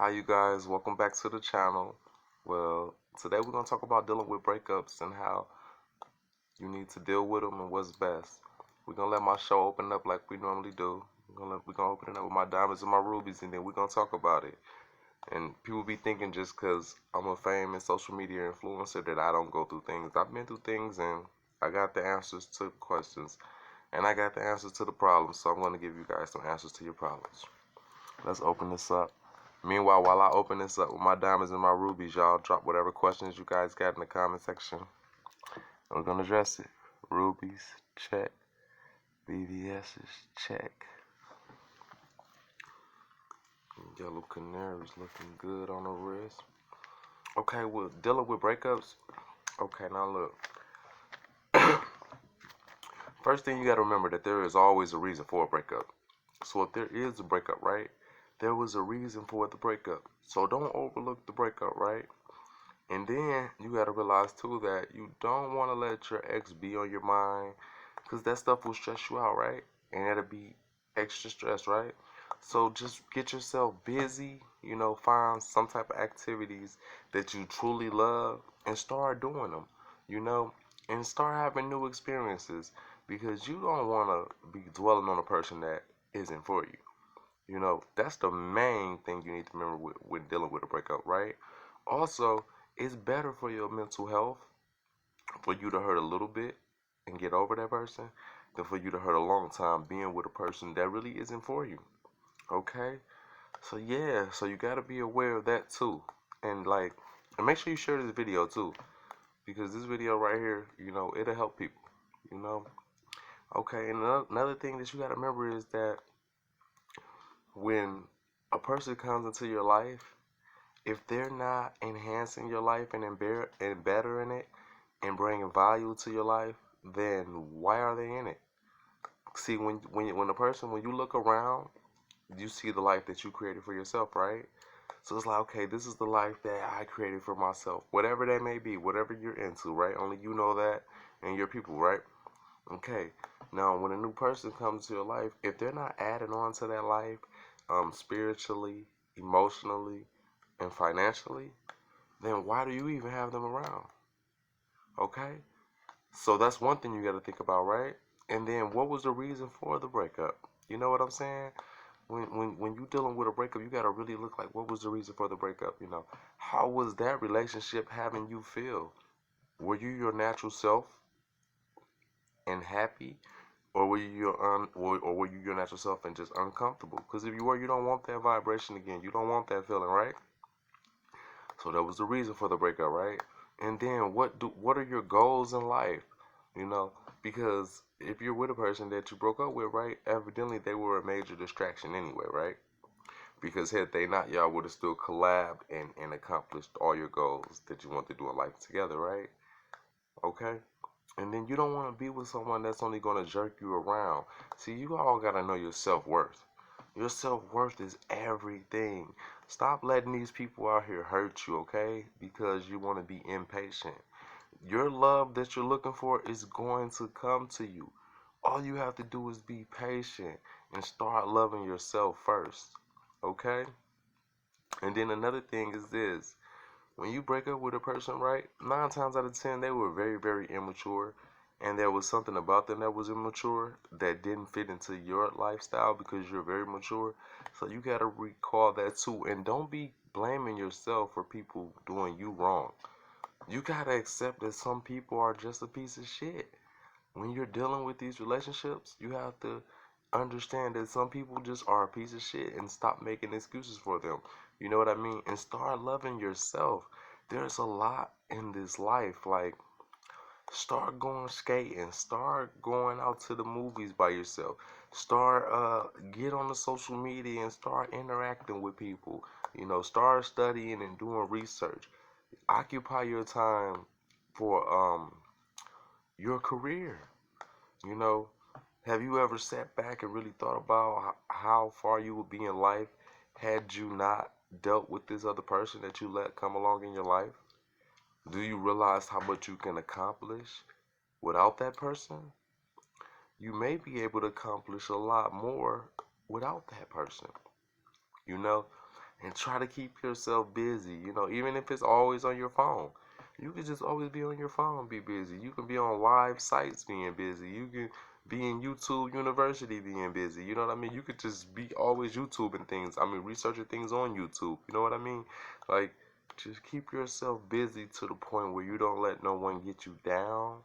Hi, you guys. Welcome back to the channel. Well, today we're going to talk about dealing with breakups and how you need to deal with them and what's best. We're going to let my show open up like we normally do. We're gonna open it up with my diamonds and my rubies, and then we're going to talk about it. And people be thinking just because I'm a famous social media influencer that I don't go through things. I've been through things and I got the answers to questions and I got the answers to the problems. So I'm going to give you guys some answers to your problems. Let's open this up. Meanwhile, while I open this up with my diamonds and my rubies, y'all drop whatever questions you guys got in the comment section. And we're gonna address it. Rubies, check. BVS's, check. Yellow canaries looking good on the wrist. Okay, well, dealing with breakups. Okay, now look. First thing you gotta remember that there is always a reason for a breakup. So if there is a breakup, right? There was a reason for the breakup. So don't overlook the breakup, right? And then you got to realize too that you don't want to let your ex be on your mind because that stuff will stress you out, right? And it'll be extra stress, right? So just get yourself busy, find some type of activities that you truly love and start doing them, you know, and start having new experiences because you don't want to be dwelling on a person that isn't for you. That's the main thing you need to remember with dealing with a breakup, right? Also, it's better for your mental health for you to hurt a little bit and get over that person than for you to hurt a long time being with a person that really isn't for you. Okay? So yeah, so you gotta be aware of that too. And make sure you share this video too. Because this video right here, it'll help people. You know? Okay, and another thing that you gotta remember is that when a person comes into your life, if they're not enhancing your life and bettering it and bringing value to your life, then why are they in it? See, when you look around, you see the life that you created for yourself, right? So it's like, okay, this is the life that I created for myself, whatever that may be, whatever you're into, right? Only you know that, and your people, right? Okay. Now, when a new person comes to your life, if they're not adding on to that life, spiritually, emotionally, and financially, then why do you even have them around? Okay? So that's one thing you got to think about, right? And then what was the reason for the breakup? You know what I'm saying? When you dealing with a breakup, you got to really look like what was the reason for the breakup, How was that relationship having you feel? Were you your natural self and happy, or were you or were you your natural self and just uncomfortable? Because if you were, you don't want that vibration again. You don't want that feeling, right? So that was the reason for the breakup, right? And then what are your goals in life? You know, because if you're with a person that you broke up with, right, evidently they were a major distraction anyway, right? Because had they not, y'all would have still collabed and accomplished all your goals that you want to do in life together, right? Okay? And then you don't want to be with someone that's only going to jerk you around. See, you all got to know your self-worth. Your self-worth is everything. Stop letting these people out here hurt you, okay? Because you want to be impatient. Your love that you're looking for is going to come to you. All you have to do is be patient and start loving yourself first, okay? And then another thing is this. When you break up with a person, right, 9 times out of 10, they were very, very immature. And there was something about them that was immature that didn't fit into your lifestyle because you're very mature. So you got to recall that too. And don't be blaming yourself for people doing you wrong. You got to accept that some people are just a piece of shit. When you're dealing with these relationships, you have to understand that some people just are a piece of shit and stop making excuses for them. You know what I mean? And start loving yourself. There's a lot in this life. Like, start going skating, start going out to the movies by yourself, start get on the social media and start interacting with people. Start studying and doing research. Occupy your time for your career. You know, have you ever sat back and really thought about how far you would be in life had you not dealt with this other person that you let come along in your life? Do you realize how much you can accomplish without that person? You may be able to accomplish a lot more without that person, you know? and try to keep yourself busy. Even if it's always on your phone. You can just always be on your phone, be busy. You can be on live sites being busy. You can be in YouTube University being busy. You know what I mean? You could just be always YouTubing things. I mean, researching things on YouTube. You know what I mean? Like, just keep yourself busy to the point where you don't let no one get you down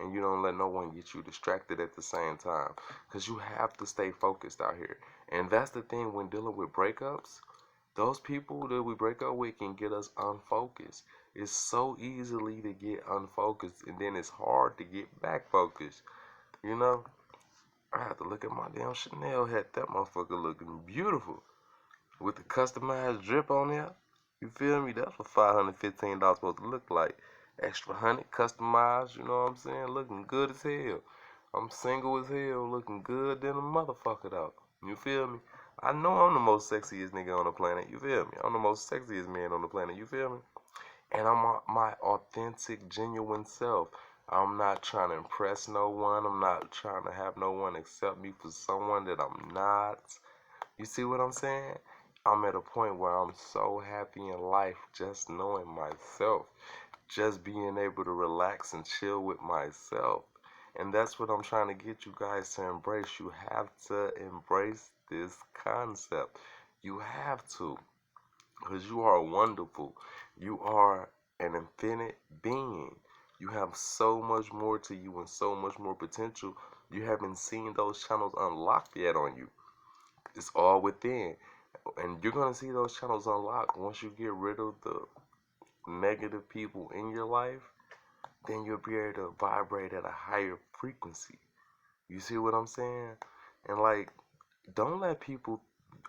and you don't let no one get you distracted at the same time. Because you have to stay focused out here. And that's the thing when dealing with breakups. Those people that we break up with can get us unfocused. It's so easily to get unfocused, and then it's hard to get back focused. You know, I have to look at my damn Chanel hat. That motherfucker looking beautiful with the customized drip on there. You feel me? That's what $515 supposed to look like. Extra 100 customized. You know what I'm saying? Looking good as hell. I'm single as hell, looking good than a motherfucker though. You feel me? I know I'm the most sexiest nigga on the planet. You feel me? I'm the most sexiest man on the planet. You feel me? And I'm my authentic, genuine self. I'm not trying to impress no one. I'm not trying to have no one accept me for someone that I'm not. You see what I'm saying? I'm at a point where I'm so happy in life just knowing myself, just being able to relax and chill with myself. And that's what I'm trying to get you guys to embrace. You have to embrace this concept. You have to. Because you are wonderful. You are an infinite being. You have so much more to you and so much more potential. You haven't seen those channels unlocked yet on you. It's all within. And you're going to see those channels unlocked once you get rid of the negative people in your life. Then you'll be able to vibrate at a higher frequency. You see what I'm saying? And like, don't let people,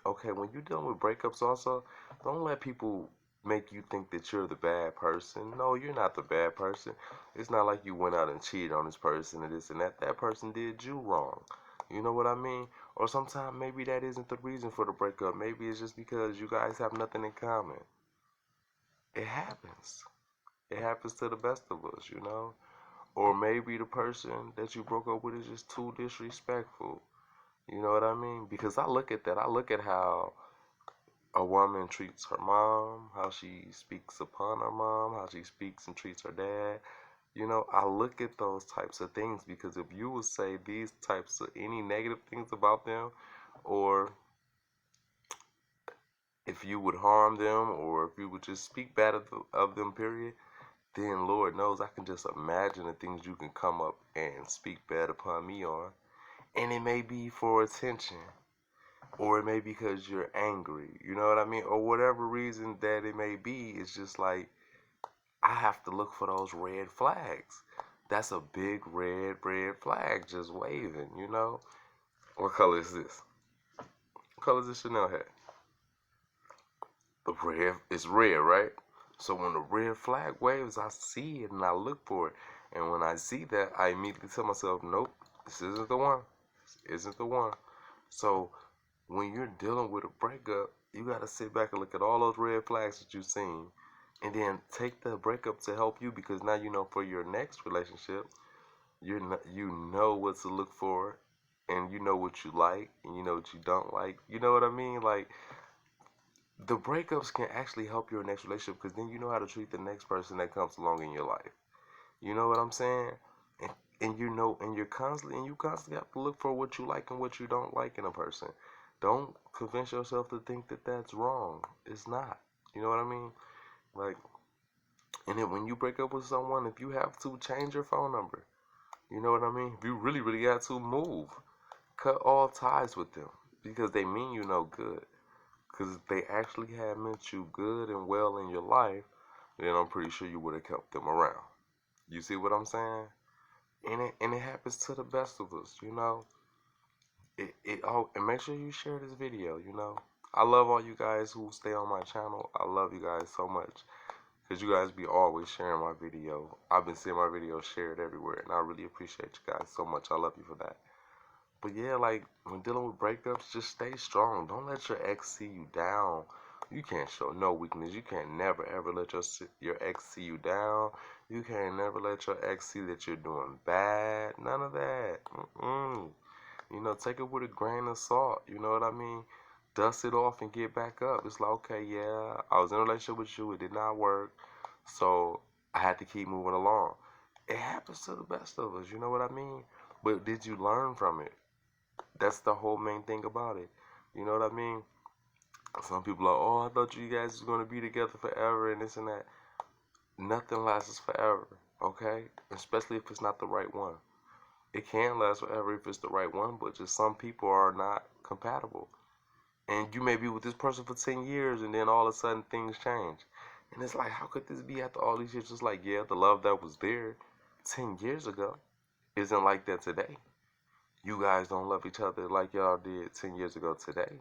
okay, when you're dealing with breakups also, don't let people make you think that you're the bad person. No, you're not the bad person. It's not like you went out and cheated on this person and this and that. That person did you wrong. You know what I mean? Or sometimes maybe that isn't the reason for the breakup. Maybe it's just because you guys have nothing in common. It happens. It happens to the best of us. Or maybe the person that you broke up with is just too disrespectful. You know what I mean? Because I look at that. I look at how a woman treats her mom, how she speaks upon her mom, how she speaks and treats her dad. I look at those types of things because if you would say these types of any negative things about them, or if you would harm them, or if you would just speak bad of them, period, then Lord knows I can just imagine the things you can come up and speak bad upon me on. And it may be for attention, or it may be because you're angry, you know what I mean? Or whatever reason that it may be, it's just like, I have to look for those red flags. That's a big red flag just waving. What color is this? What color is this Chanel hat? The red, it's red, right? So when the red flag waves, I see it and I look for it. And when I see that, I immediately tell myself, nope, this isn't the one. This isn't the one. So when you're dealing with a breakup, you got to sit back and look at all those red flags that you've seen and then take the breakup to help you, because now you know for your next relationship, you know what to look for, and you know what you like and you know what you don't like. You know what I mean? Like, the breakups can actually help your next relationship because then you know how to treat the next person that comes along in your life. You know what I'm saying? And, and you constantly have to look for what you like and what you don't like in a person. Don't convince yourself to think that that's wrong. It's not. You know what I mean? Like, and then when you break up with someone, if you have to, change your phone number. You know what I mean? If you really, really got to, move. Cut all ties with them because they mean you no good. Because if they actually had meant you good and well in your life, then I'm pretty sure you would have kept them around. You see what I'm saying? And it happens to the best of us. And make sure you share this video. I love all you guys who stay on my channel. I love you guys so much. Because you guys be always sharing my video. I've been seeing my videos shared everywhere. And I really appreciate you guys so much. I love you for that. But yeah, like, when dealing with breakups, just stay strong. Don't let your ex see you down. You can't show no weakness. You can't never ever let your ex see you down. You can't never let your ex see that you're doing bad. None of that. Take it with a grain of salt. You know what I mean? dust it off and get back up. It's like, okay, yeah, I was in a relationship with you, it did not work, so I had to keep moving along. It happens to the best of us, you know what I mean? But did you learn from it? That's the whole main thing about it. You know what I mean? Some people are, oh, I thought you guys was gonna be together forever and this and that. Nothing lasts forever, okay? Especially if it's not the right one. It can last forever if it's the right one, but just some people are not compatible. And you may be with this person for 10 years and then all of a sudden things change. And it's like, how could this be after all these years? Just like, yeah, the love that was there 10 years ago isn't like that today. You guys don't love each other like y'all did 10 years ago today.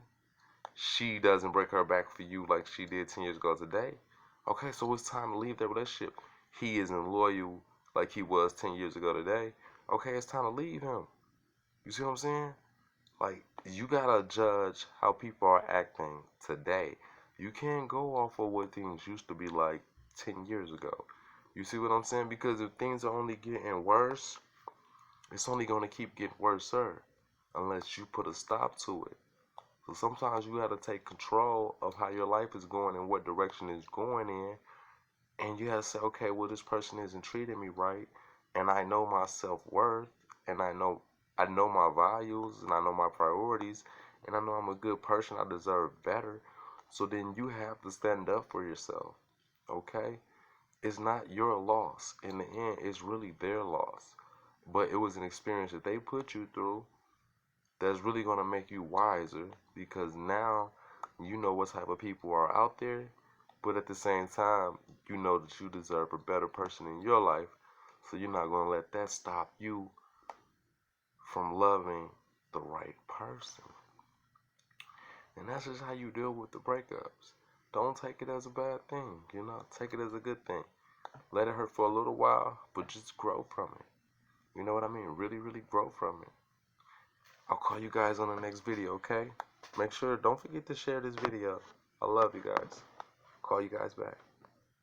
She doesn't break her back for you like she did 10 years ago today. Okay, so it's time to leave that relationship. He isn't loyal like he was 10 years ago today. Okay, it's time to leave him. You see what I'm saying? Like, you gotta judge how people are acting today. You can't go off of what things used to be like 10 years ago. You see what I'm saying? Because if things are only getting worse, it's only gonna keep getting worse, sir, unless you put a stop to it. So sometimes you gotta take control of how your life is going and what direction it's going in. And you gotta say, okay, well, this person isn't treating me right, and I know my self-worth, and I know my values, and I know my priorities, and I know I'm a good person. I deserve better. So then you have to stand up for yourself. Okay? It's not your loss. In the end, it's really their loss. But it was an experience that they put you through that's really gonna make you wiser, because now you know what type of people are out there, but at the same time, you know that you deserve a better person in your life, so you're not gonna let that stop you from loving the right person. And that's just how you deal with the breakups. Don't take it as a bad thing, take it as a good thing. Let it hurt for a little while, but just grow from it. You know what I mean? Really, really grow from it. I'll call you guys on the next video, okay? Don't forget to share this video. I love you guys. Call you guys back.